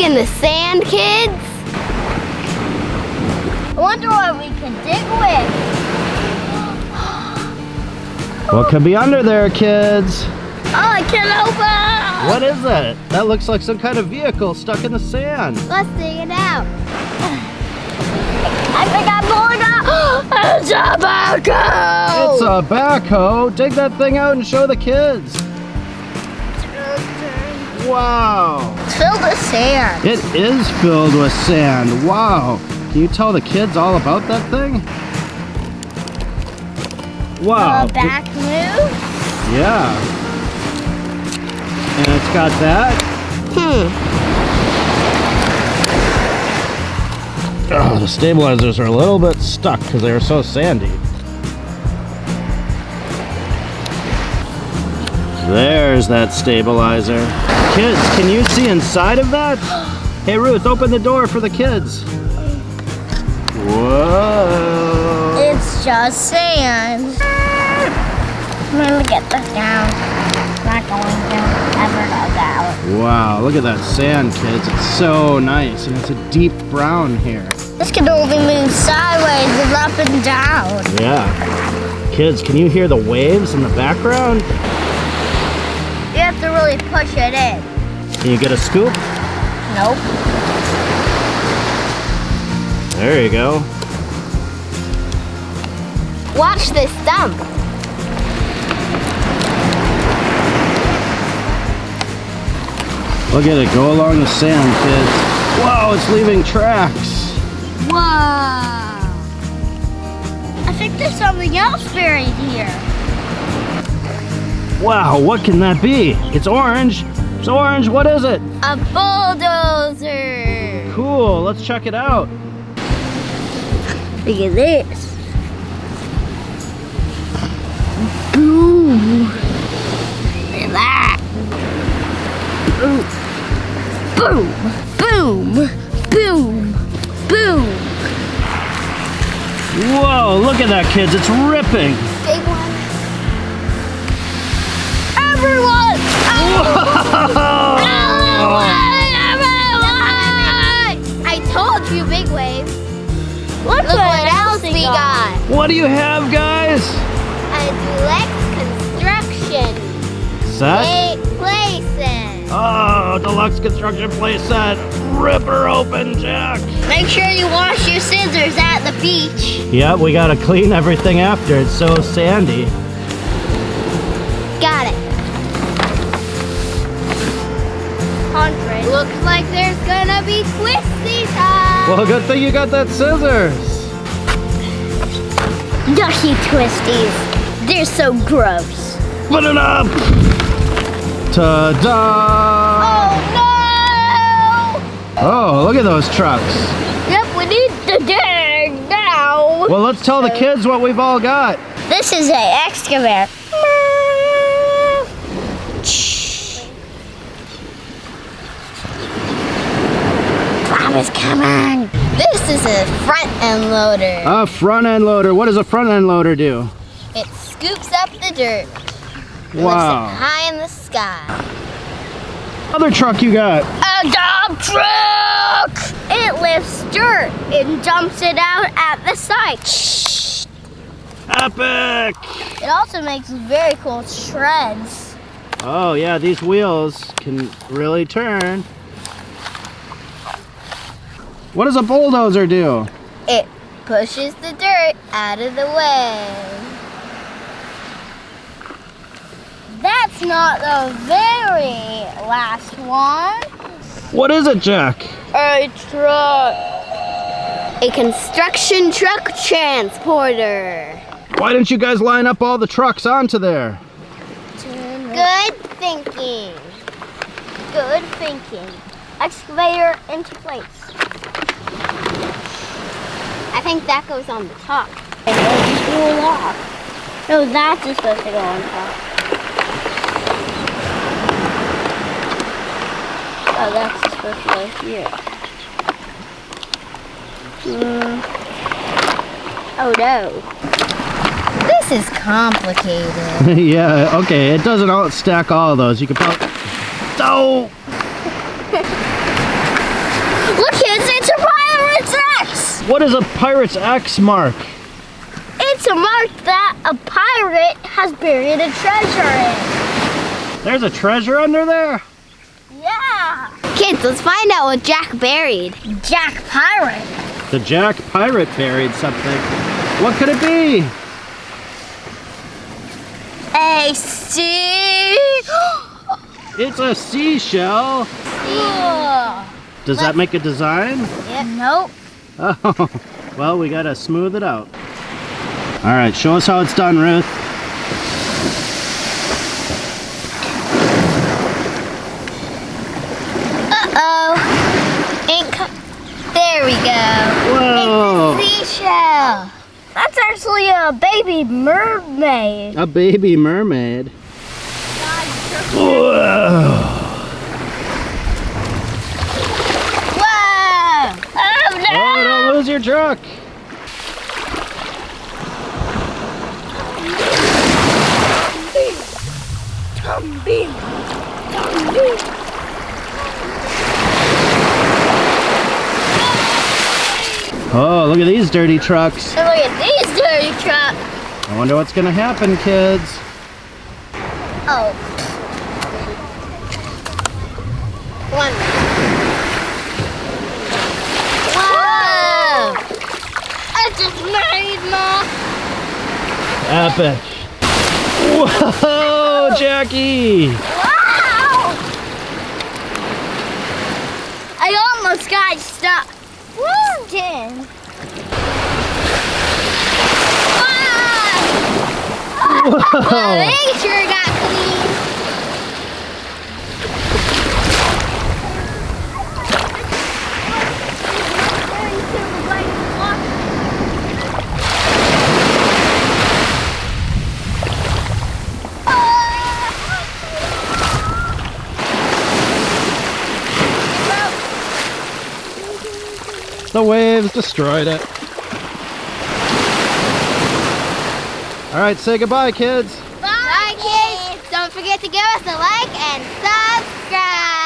in the sand, kids? I wonder what we can dig with. What could be under there, kids? Oh, I can't open! What is that? That looks like some kind of vehicle stuck in the sand. Let's dig it out. I think I'm going to... It's a backhoe! It's a backhoe. Dig that thing out and show the kids. Wow. It's filled with sand. It is filled with sand. Wow. Can you tell the kids all about that thing? Wow. Back move? Yeah. And it's got that. Oh, the stabilizers are a little bit stuck because they were so sandy. There's that stabilizer. Kids, can you see inside of that? Hey Ruth, open the door for the kids. Whoa. It's just sand. I'm gonna get this down. Not going to ever go down. Wow, look at that sand, kids. It's so nice, and it's a deep brown here. This can only move sideways and up and down. Yeah. Kids, can you hear the waves in the background? You have to really push it in. Can you get a scoop? Nope. There you go. Watch this dump. Look at it go along the sand, kids. Wow, it's leaving tracks. Wow. I think there's something else buried here. Wow, what can that be? It's orange. It's orange. What is it? A bulldozer. Cool. Let's check it out. Look at this. Boom. Look at that. Boom. Boom. Boom. Boom. Boom. Whoa, look at that, kids. It's ripping. Big one. Everyone! I told you, big wave. Look what else we got. What do you have, guys? A deluxe construction Set? playset. Oh, deluxe construction play set. Rip her open, Jack. Make sure you wash your scissors at the beach. Yep, we gotta clean everything after. It's so sandy. Got it. 100. Looks like there's gonna be twisty time. Well, good thing you got that scissors. Ducky twisties. They're so gross. Put it up. Ta-da! Oh Oh, look at those trucks. no! Yep, we need to dig now. Well, let's tell the kids what we've all got. This is an excavator. Bob is coming. This is a front end loader. A front end loader. What does a front end loader do? It scoops up the dirt. Lifts it Wow. high in the sky. Other truck you got. A dump truck! It lifts dirt and dumps it out at the site. Epic. It also makes very cool shreds. Oh yeah, these wheels can really turn. What does a bulldozer do? It pushes the dirt out of the way. That's not the very last one. What is it, Jack? A truck. A construction truck transporter. Why didn't you guys line up all the trucks onto there? Good thinking. Good thinking. Excavator into place. I think that goes on the top. And then just roll off. No, that's just supposed to go on top. Oh, that's just supposed to go here. Oh no. This is complicated. Yeah, okay, it doesn't all stack all of those. You could probably... Oh! What is a pirate's X mark? It's a mark that a pirate has buried a treasure in. There's a treasure under there? Yeah. Kids, let's find out what Jack buried. Jack Pirate. The Jack Pirate buried something. What could it be? A sea. It's a seashell. Does that make a design? Nope. Oh, well, we gotta smooth it out. All right, show us how it's done, Ruth. Uh-oh. There we go. Whoa, Seashell. That's actually a baby mermaid. a baby mermaid. Whoa. Whoa. Oh no! Oh, don't lose your truck. Oh, look at these dirty trucks. And look at these dirty trucks. I wonder what's gonna happen, kids. Oh. One. Whoa. I just made my. Epic. Whoa, Jackie. Wow! I almost got stuck. Woo! 10. Whoa. They sure got clean. The waves destroyed it. All right, say goodbye, kids. Bye, kids. Don't forget to give us a like and subscribe.